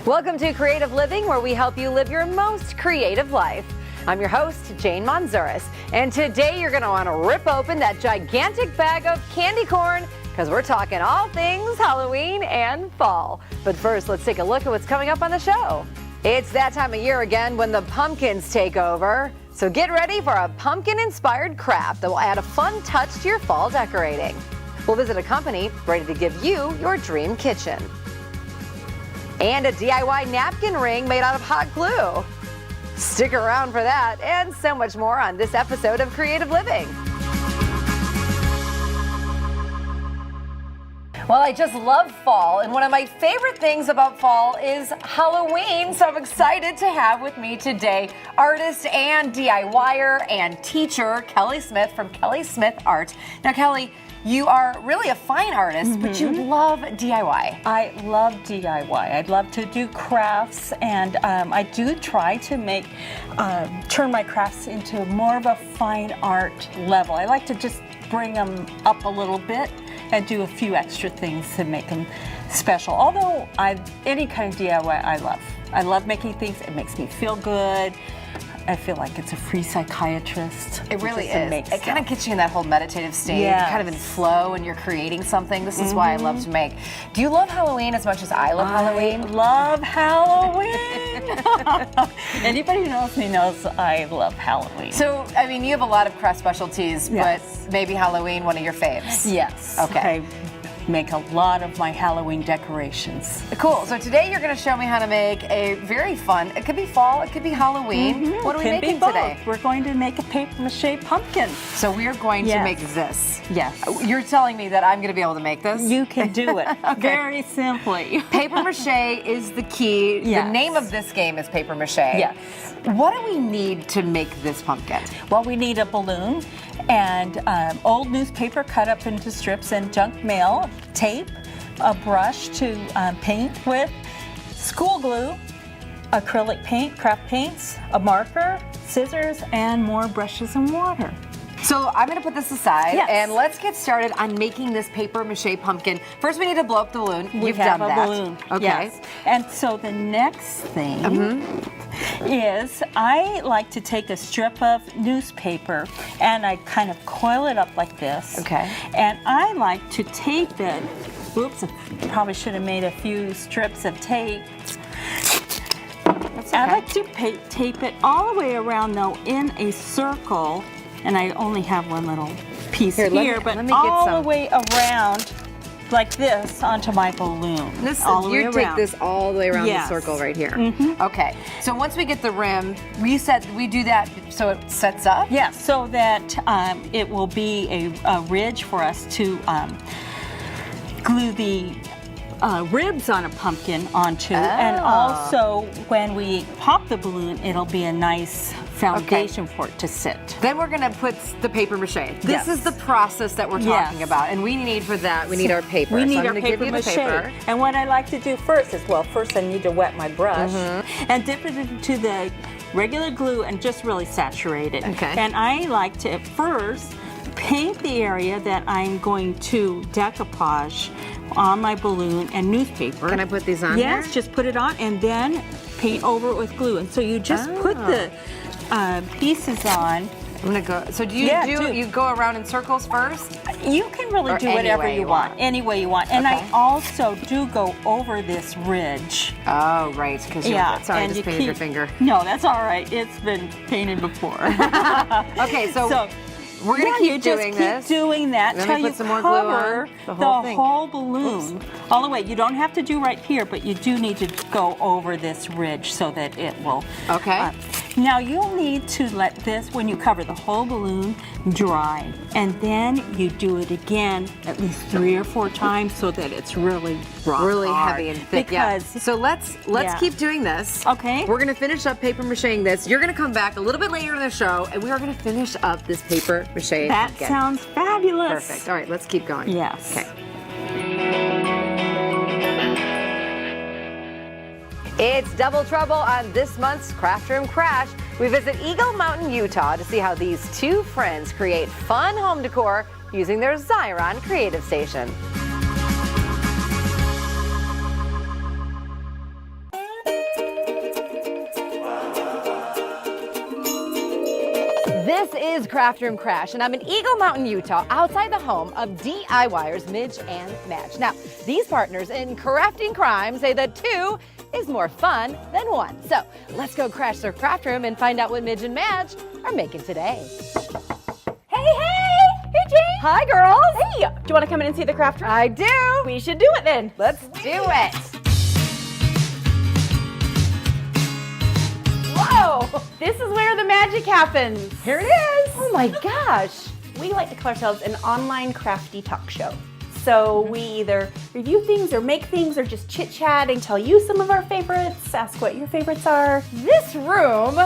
Welcome to Creative Living, where we help you live your most creative life. I'm your host, Jane Manzuris, and today you're going to want to rip open that gigantic bag of candy corn because we're talking all things Halloween and fall. But first, let's take a look at what's coming up on the show. It's that time of year again when the pumpkins take over. So get ready for a pumpkin-inspired craft that will add a fun touch to your fall decorating. We'll visit a company ready to give you your dream kitchen. And a DIY napkin ring made out of hot glue. Stick around for that and so much more on this episode of Creative Living. Well, I just love fall, and one of my favorite things about fall is Halloween, so I'm excited to have with me today artist and DIYer and teacher Kelly Smith from Kelly Smith Art. Now, Kelly, you are really a fine artist, but you love DIY. I love DIY. I'd love to do crafts, and I do try to make, turn my crafts into more of a fine art level. I like to just bring them up a little bit and do a few extra things to make them special. Although any kind of DIY I love. I love making things. It makes me feel good. I feel like it's a free psychiatrist. It really is. It kind of gets you in that whole meditative state, kind of in flow, and you're creating something. This is why I love to make. Do you love Halloween as much as I love Halloween? I love Halloween. Anybody who knows me knows I love Halloween. So, I mean, you have a lot of craft specialties, but maybe Halloween, one of your faves? Yes. Okay. I make a lot of my Halloween decorations. Cool. So today you're going to show me how to make a very fun, it could be fall, it could be Halloween. What are we making today? We're going to make a paper mache pumpkin. So we are going to make this. Yes. You're telling me that I'm going to be able to make this? You can do it very simply. Paper mache is the key. Yes. The name of this game is paper mache. Yes. What do we need to make this pumpkin? Well, we need a balloon and old newspaper cut up into strips and junk mail, tape, a brush to paint with, school glue, acrylic paint, craft paints, a marker, scissors, and more brushes and water. So I'm going to put this aside, and let's get started on making this paper mache pumpkin. First, we need to blow up the balloon. You've done that. Balloon. Okay. Yes. And so the next thing is I like to take a strip of newspaper and I kind of coil it up like this. Okay. And I like to tape it. Oops, I probably should have made a few strips of tape. That's okay. I like to tape it all the way around though in a circle. And I only have one little piece here, but all the way around like this onto my balloon. You take this all the way around the circle right here. Okay. So once we get the rim, we do that so it sets up? Yes, so that it will be a ridge for us to glue the ribs on a pumpkin onto, and also when we pop the balloon, it'll be a nice foundation for it to sit. Then we're going to put the paper mache. This is the process that we're talking about, and we need for that, we need our paper. We need our paper mache. And what I like to do first is, first I need to wet my brush and dip it into the regular glue and just really saturate it. Okay. And I like to at first paint the area that I'm going to decoupage on my balloon and newspaper. Can I put these on Yes, just put it on and then paint over it with glue. And so you just put the pieces on. I'm gonna go. So do you go around in circles first? You can really do whatever you want, any way you want. And I also do go over this ridge. Oh, right, because sorry, I just painted your finger. No, that's all right. It's been painted before. Okay, so we're going to keep doing this. Keep doing that until you cover the whole balloon all the way. You don't have to do right here, but you do need to go over this ridge so that it will. Okay. Now you'll need to let this, when you cover the whole balloon, dry. And then you do it again at least 3 or 4 times so that it's really really heavy and thick. So let's keep doing this. Okay. We're gonna finish up paper macheing this. You're gonna come back a little bit later in the show and we are gonna finish up this paper mache. That sounds fabulous. Perfect. All right, let's keep going. Yes. Okay. It's double trouble on this month's Craft Room Crash. We visit Eagle Mountain, Utah to see how these two friends create fun home decor using their Xyron creative station. This is Craft Room Crash, and I'm in Eagle Mountain, Utah, outside the home of DIYers Midge and Madge. Now, these partners in crafting crime say that 2 is more fun than 1. So let's go crash their craft room and find out what Midge and Madge are making today. Hey, Hey, Jane! Hi, girls! Hey! Do you want to come in and see the craft room? I do! We should do it then. Let's do it! Whoa! This is where the magic happens. Here it is! Oh my gosh! We like to call ourselves an online crafty talk show. So we either review things or make things or just chit chat and tell you some of our favorites, ask what your favorites are. This room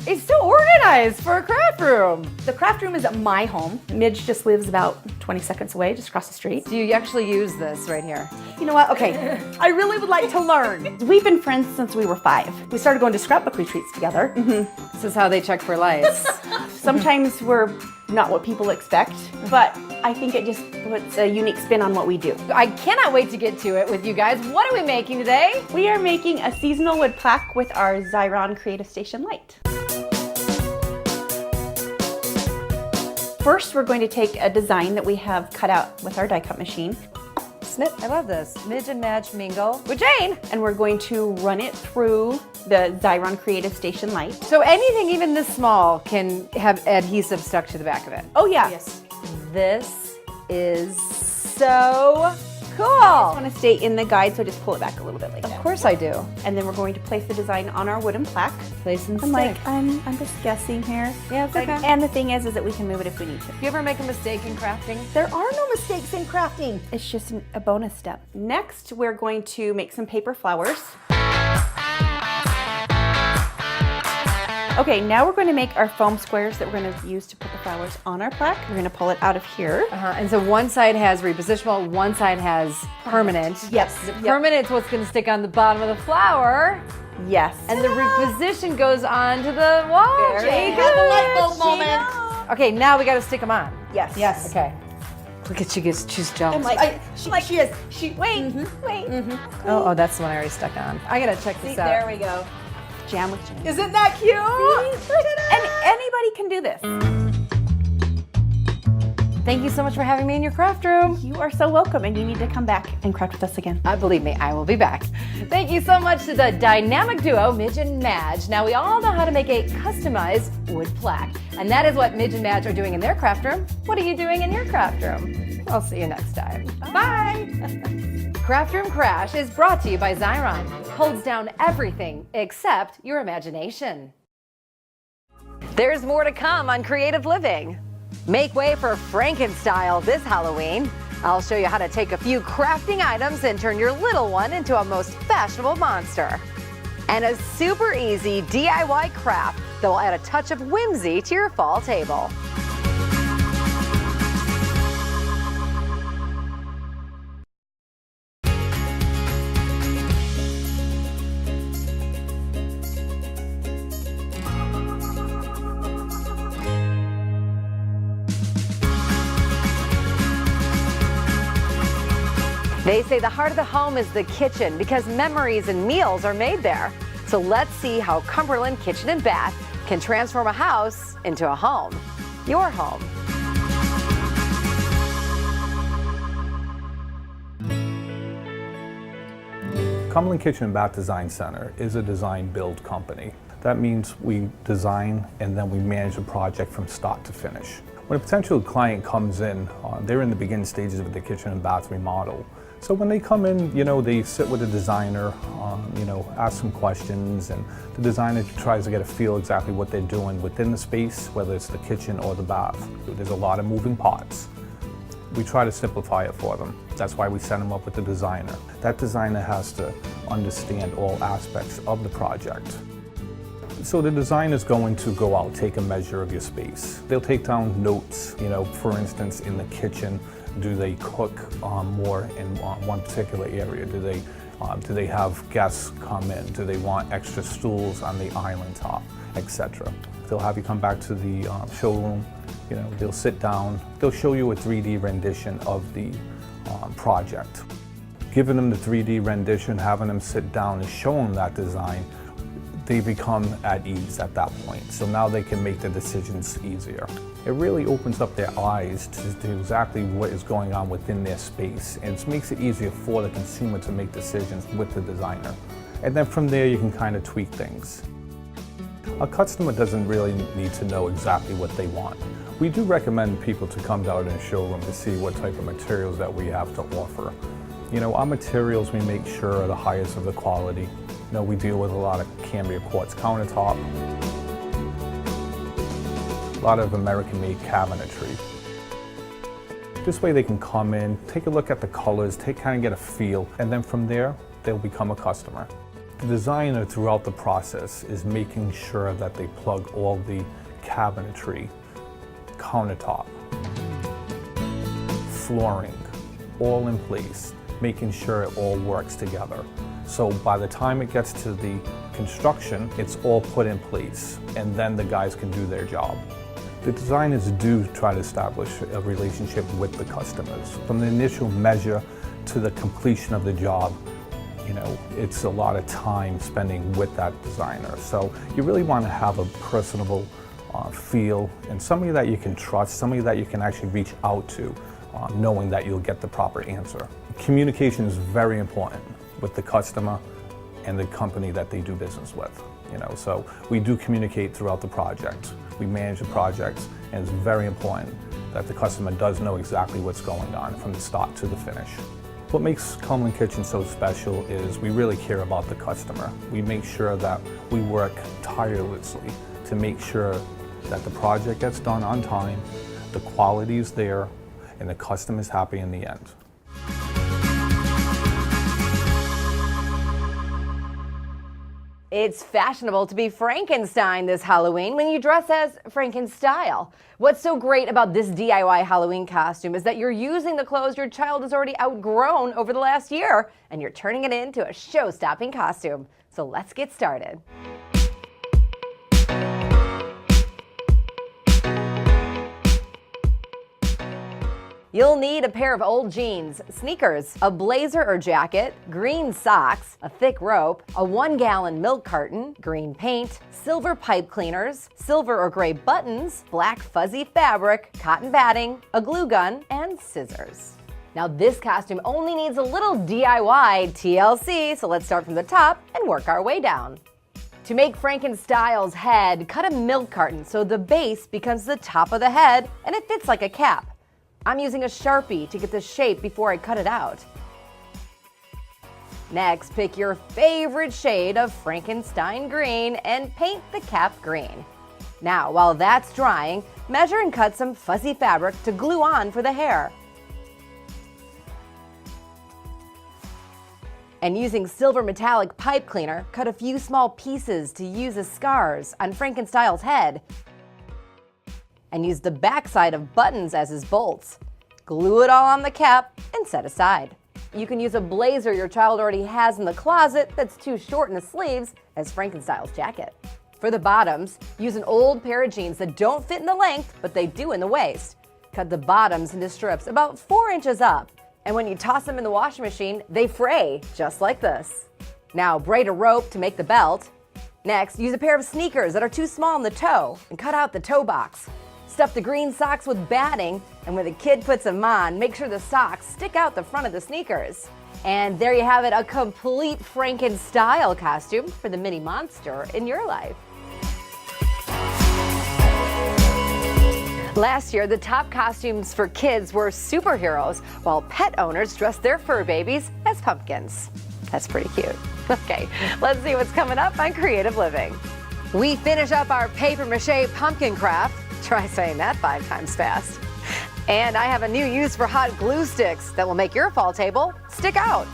is so organized for a craft room. The craft room is at my home. Midge just lives about 20 seconds away, just across the street. Do you actually use this right here? You know what? Okay, I really would like to learn. We've been friends since we were 5. We started going to scrapbook retreats together. This is how they check for lights. Sometimes we're not what people expect, but I think it just puts a unique spin on what we do. I cannot wait to get to it with you guys. What are we making today? We are making a seasonal wood plaque with our Xyron Creative Station light. First, we're going to take a design that we have cut out with our die cut machine. Snip, I love this. Midge and Madge mingle with Jane. And we're going to run it through the Xyron Creative Station light. So anything even this small can have adhesive stuck to the back of it. Oh yeah. Yes. This is so cool. I just want to stay in the guide, so just pull it back a little bit like that. Of course I do. And then we're going to place the design on our wooden plaque. Place and I'm stick. I'm just guessing here. Yeah, it's okay. And the thing is that we can move it if we need to. You ever make a mistake in crafting? There are no mistakes in crafting. It's just a bonus step. Next, we're going to make some paper flowers. Okay, now we're going to make our foam squares that we're going to use to put the flowers on our plaque. We're going to pull it out of here. And so one side has repositionable, one side has permanent. Yes. The permanent is what's going to stick on the bottom of the flower. Yes. And the reposition goes on to the wall. Very good. good. The light bulb moment. Okay, now we got to stick them on. Yes. Yes. Okay. Look at you, she's jumped. She is. Wait. Oh, that's the one I already stuck on. I gotta check this out. There we go. Jam with Jane. Isn't that cute? And anybody can do this. Thank you so much for having me in your craft room. You are so welcome, and you need to come back and craft with us again. Believe me, I will be back. Thank you so much to the dynamic duo, Midge and Madge. Now we all know how to make a customized wood plaque. And that is what Midge and Madge are doing in their craft room. What are you doing in your craft room? I'll see you next time. Bye. Craft Room Crash is brought to you by Xyron. Holds down everything except your imagination. There's more to come on Creative Living. Make way for Frankenstyle this Halloween. I'll show you how to take a few crafting items and turn your little one into a most fashionable monster. And a super easy DIY craft that will add a touch of whimsy to your fall table. They say the heart of the home is the kitchen because memories and meals are made there. So let's see how Cumberland Kitchen and Bath can transform a house into a home. Your home. Cumberland Kitchen and Bath Design Center is a design build company. That means we design and then we manage a project from start to finish. When a potential client comes in, they're in the beginning stages of the kitchen and bath remodel. So when they come in, they sit with the designer, ask some questions, and the designer tries to get a feel exactly what they're doing within the space, whether it's the kitchen or the bath. There's a lot of moving parts. We try to simplify it for them. That's why we set them up with the designer. That designer has to understand all aspects of the project. So the designer's going to go out, take a measure of your space. They'll take down notes, for instance, in the kitchen. Do they cook more in one particular area? Do they have guests come in? Do they want extra stools on the island top, etc.? They'll have you come back to the showroom. They'll sit down. They'll show you a 3D rendition of the project. Giving them the 3D rendition, having them sit down and show them that design, they become at ease at that point. So now they can make the decisions easier. It really opens up their eyes to exactly what is going on within their space, and it makes it easier for the consumer to make decisions with the designer. And then from there you can kind of tweak things. A customer doesn't really need to know exactly what they want. We do recommend people to come down in a showroom to see what type of materials that we have to offer. You know, our materials, we make sure are the highest of the quality. You know, we deal with a lot of Cambria quartz countertop, a lot of American-made cabinetry. This way they can come in, take a look at the colors, kind of get a feel, and then from there, they'll become a customer. The designer throughout the process is making sure that they plug all the cabinetry, countertop, flooring, all in place, making sure it all works together. So by the time it gets to the construction, it's all put in place, and then the guys can do their job. The designers do try to establish a relationship with the customers. From the initial measure to the completion of the job, you know, it's a lot of time spending with that designer. So you really want to have a personable feel, and somebody that you can trust, somebody that you can actually reach out to, knowing that you'll get the proper answer. Communication is very important with the customer and the company that they do business with. You know, so we do communicate throughout the project. We manage the project, and it's very important that the customer does know exactly what's going on from the start to the finish. What makes Cumberland Kitchen so special is we really care about the customer. We make sure that we work tirelessly to make sure that the project gets done on time, the quality is there, and the customer is happy in the end. It's fashionable to be Frankenstein this Halloween when you dress as Frankenstyle. What's so great about this DIY Halloween costume is that you're using the clothes your child has already outgrown over the last year, and you're turning it into a show-stopping costume. So let's get started. You'll need a pair of old jeans, sneakers, a blazer or jacket, green socks, a thick rope, a 1-gallon milk carton, green paint, silver pipe cleaners, silver or gray buttons, black fuzzy fabric, cotton batting, a glue gun, and scissors. Now this costume only needs a little DIY TLC, so let's start from the top and work our way down. To make Frankenstyle's head, cut a milk carton so the base becomes the top of the head and it fits like a cap. I'm using a Sharpie to get the shape before I cut it out. Next, pick your favorite shade of Frankenstein green and paint the cap green. Now, while that's drying, measure and cut some fuzzy fabric to glue on for the hair. And using silver metallic pipe cleaner, cut a few small pieces to use as scars on Frankenstyle's head. And use the backside of buttons as his bolts. Glue it all on the cap and set aside. You can use a blazer your child already has in the closet that's too short in the sleeves as Frankenstyle's jacket. For the bottoms, use an old pair of jeans that don't fit in the length, but they do in the waist. Cut the bottoms into strips about 4 inches up, and when you toss them in the washing machine, they fray, just like this. Now braid a rope to make the belt. Next, use a pair of sneakers that are too small in the toe and cut out the toe box. Stuff the green socks with batting, and when the kid puts them on, make sure the socks stick out the front of the sneakers. And there you have it, a complete Frankenstyle costume for the mini monster in your life. Last year, the top costumes for kids were superheroes, while pet owners dressed their fur babies as pumpkins. That's pretty cute. Okay, let's see what's coming up on Creative Living. We finish up our paper mache pumpkin craft. Try saying that 5 times fast. And I have a new use for hot glue sticks that will make your fall table stick out.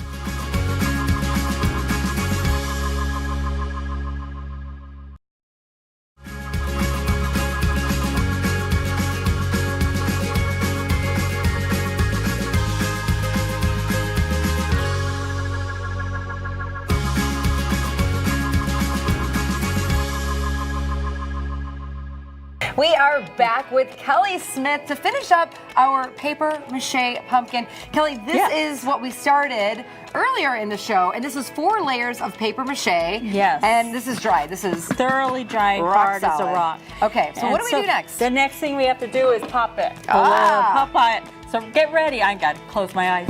We are back with Kelly Smith to finish up our paper mache pumpkin. Kelly, this is what we started earlier in the show, and this is 4 layers of paper mache. Yes. And this is dry. This is thoroughly dry, rock hard as a solid. rock. Okay, so what do we do next? The next thing we have to do is pop it. Ah. Pop it. So get ready. I got to close my eyes.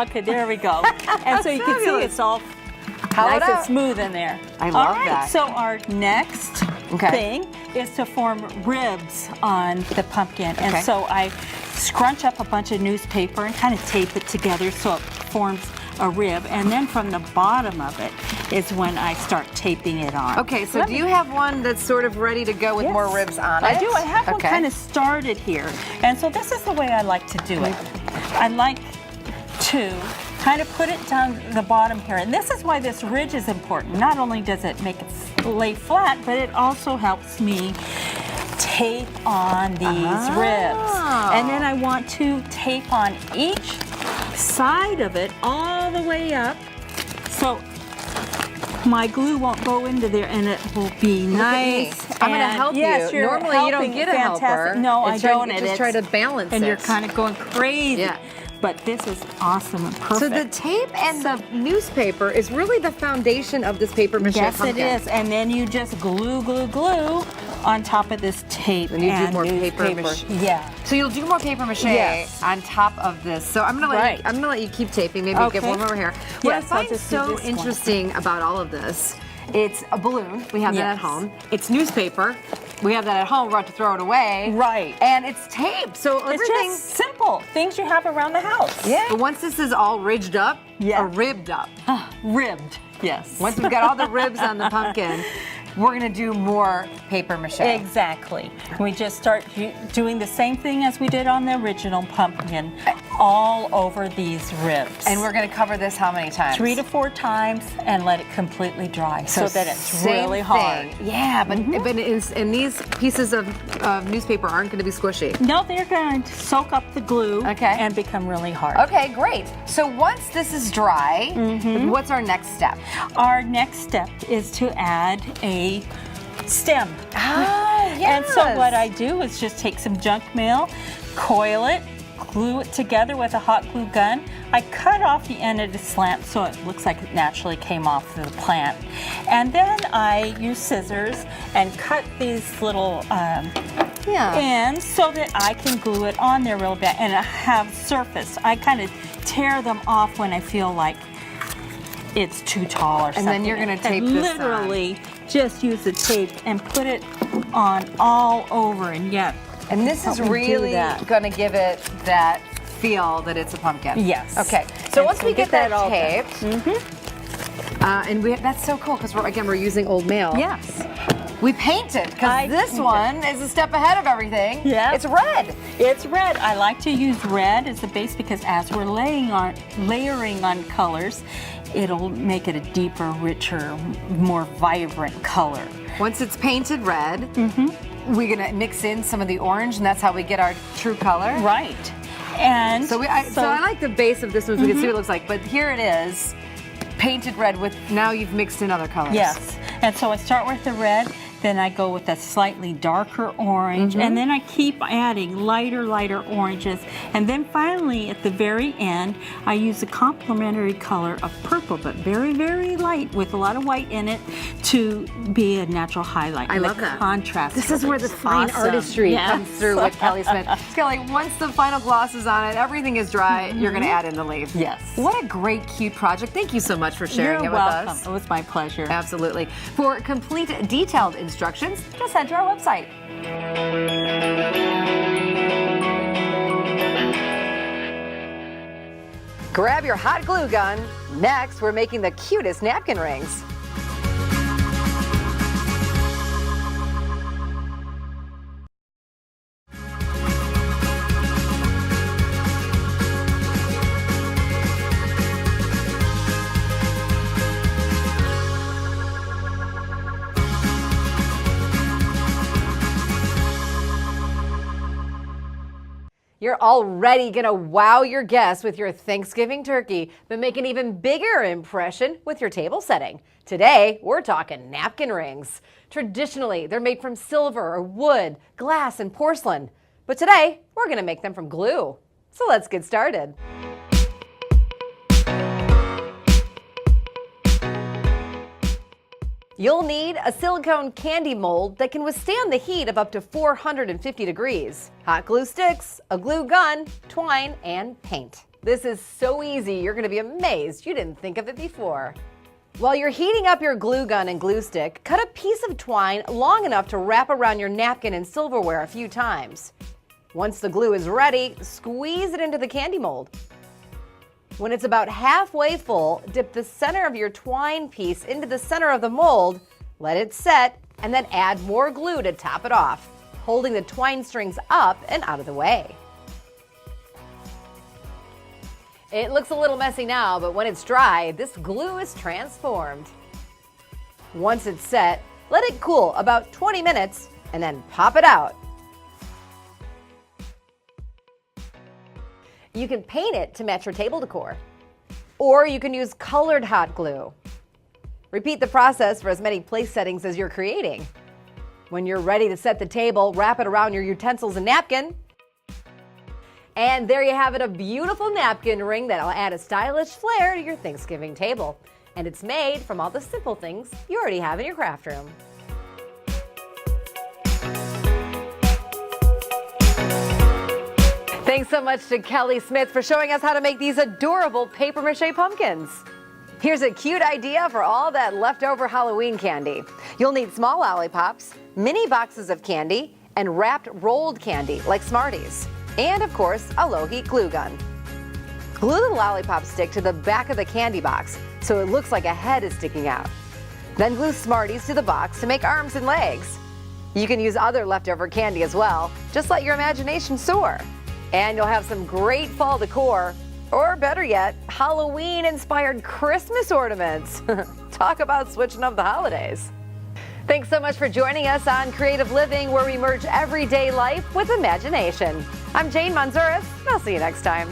Okay, there we go. And so you can see it's all nice and smooth in there. I love that. that. So our next thing is to form ribs on the pumpkin. And so I scrunch up a bunch of newspaper and kind of tape it together so it forms a rib. And then from the bottom of it is when I start taping it on. Okay, so do you have one that's sort of ready to go with more ribs on it? I do. I have one kind of started here. And so this is the way I like to do it. I like to kind of put it down the bottom here. And this is why this ridge is important. Not only does it make it lay flat, but it also helps me tape on these ribs. And then I want to tape on each side of it all the way up so my glue won't go into there and it will be nice. I'm going to help you. Normally you don't get a helper. No, I don't. You just try to balance and it. you're kind of going crazy. Yeah. But this is awesome and perfect. So the tape and the newspaper is really the foundation of this paper mache pumpkin. Yes, it is. And then you just glue on top of this tape. And you do more paper mache. Yeah. So you'll do more paper mache on top of this. So I'm gonna let you keep taping. Maybe give one over here. What I find so interesting about all of this, it's a balloon. We have that at home. It's newspaper. We have that at home. We're about to throw it away. Right. And it's tape. So it's just simple things you have around the house. Yeah. But once this is all ridged up, or ribbed up. Ribbed. Yes. Once we've got all the ribs on the pumpkin, we're going to do more paper mache. Exactly. We just start doing the same thing as we did on the original pumpkin, all over these ribs. And we're going to cover this how many times? 3 to 4 times and let it completely dry so that it's really hard. Yeah, but, and these pieces of newspaper aren't going to be squishy. No, they're going to soak up the glue and become really hard. Okay, great. So once this is dry, what's our next step? Our next step is to add a stem. Yes. And so what I do is just take some junk mail, coil it, glue it together with a hot glue gun. I cut off the end of the slant so it looks like it naturally came off the plant. And then I use scissors and cut these little ends so that I can glue it on there real bit and have surface. I kind of tear them off when I feel like it's too tall or something. And then you're going to tape this literally just use the tape and put it on all over and and this is really going to give it that feel that it's a pumpkin. Yes. Okay. So once we get that taped, and that's so cool because we're using old mail. Yes. We paint it because this one is a step ahead of everything. Yeah. It's red. It's red. I like to use red as the base because as we're layering on colors, it'll make it a deeper, richer, more vibrant color. Once it's painted red, we're gonna mix in some of the orange, and that's how we get our true color. Right. And so I like the base of this one so we can see what it looks like. But here it is, painted red with now you've mixed in other colors. Yes. And so I start with the red. Then I go with a slightly darker orange, and then I keep adding lighter oranges. And then finally, at the very end, I use a complementary color of purple, but very, very light with a lot of white in it to be a natural highlight. I love that. Contrast. This is where the fine artistry comes through with Kelly Smith. Kelly, once the final gloss is on it, everything is dry, you're going to add in the leaf. Yes. What a great, cute project. Thank you so much for sharing it with us. You're welcome. It was my pleasure. Absolutely. For complete, detailed instructions, just head to our website. Grab your hot glue gun. Next, we're making the cutest napkin rings. You're already gonna wow your guests with your Thanksgiving turkey, but make an even bigger impression with your table setting. Today, we're talking napkin rings. Traditionally, they're made from silver or wood, glass, and porcelain. But today, we're going to make them from glue. So let's get started. You'll need a silicone candy mold that can withstand the heat of up to 450 degrees, hot glue sticks, a glue gun, twine, and paint. This is so easy, you're going to be amazed you didn't think of it before. While you're heating up your glue gun and glue stick, cut a piece of twine long enough to wrap around your napkin and silverware a few times. Once the glue is ready, squeeze it into the candy mold. When it's about halfway full, dip the center of your twine piece into the center of the mold, let it set, and then add more glue to top it off, holding the twine strings up and out of the way. It looks a little messy now, but when it's dry, this glue is transformed. Once it's set, let it cool about 20 minutes and then pop it out. You can paint it to match your table decor, or you can use colored hot glue. Repeat the process for as many place settings as you're creating. When you're ready to set the table, wrap it around your utensils and napkin. And there you have it, a beautiful napkin ring that'll add a stylish flair to your Thanksgiving table. And it's made from all the simple things you already have in your craft room. Thanks so much to Kelly Smith for showing us how to make these adorable paper mache pumpkins. Here's a cute idea for all that leftover Halloween candy. You'll need small lollipops, mini boxes of candy, and wrapped rolled candy like Smarties. And of course, a low-heat glue gun. Glue the lollipop stick to the back of the candy box so it looks like a head is sticking out. Then glue Smarties to the box to make arms and legs. You can use other leftover candy as well. Just let your imagination soar. And you'll have some great fall decor, or better yet, Halloween-inspired Christmas ornaments. Talk about switching up the holidays. Thanks so much for joining us on Creative Living, where we merge everyday life with imagination. I'm Jane Manzuris, and I'll see you next time.